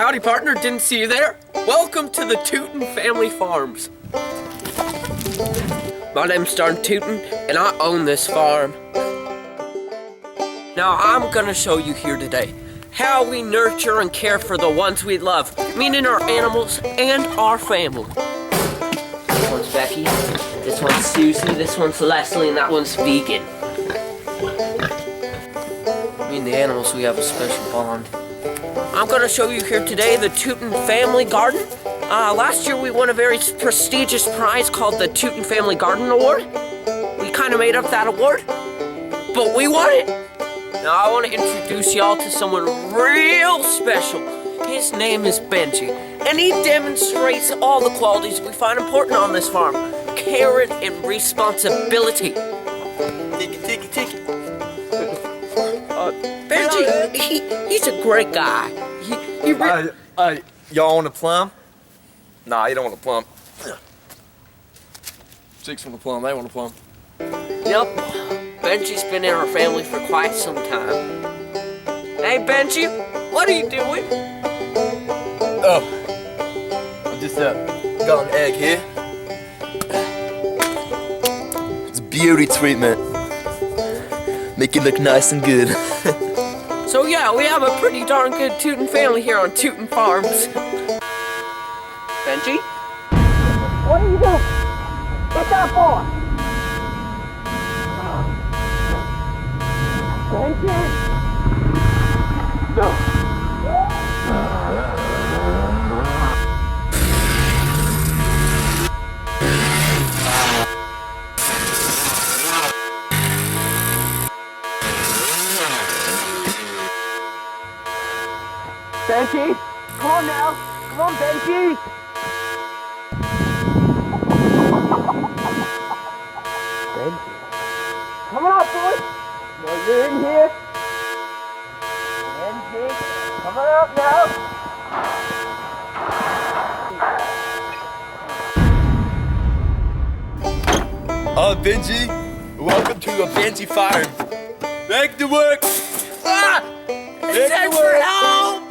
Howdy, partner. Didn't see you there. Welcome to the Tooten family farms. My name's Tooten, and I own this farm. Now, I'm gonna show you here today how we nurture and care for the ones we love, meaning our animals and our family. This one's Becky, this one's Susie, this one's Leslie, and that one's vegan. Me and the animals, we have a special bond. I'm gonna show you here today the Tooten family garden. Last year we won a very prestigious prize called the Tooten Family Garden Award. We kind of made up that award, but we won it. Now I want to introduce y'all to someone real special. His name is Benji, and he demonstrates all the qualities we find important on this farm. Care and responsibility. Tiki. Benji, he's a great guy. Y'all want a plum? Nah, you don't want a plum. Chicks want a plum, they want a plum. Yep, Benji's been in our family for quite some time. Hey Benji, what are you doing? Oh, I just got an egg here. It's a beauty treatment. Make it look nice and good. So yeah, we have a pretty darn good Tooten family here on Tooten Farms. Benji? What are you doing? What's that for? Benji? No. Benji, come on now. Come on, Benji. Benji. Come on up, boy. No, you're in here. Benji, come on up now. Oh, Benji, welcome to the Benji farm. Back to work. Ah! It's for help!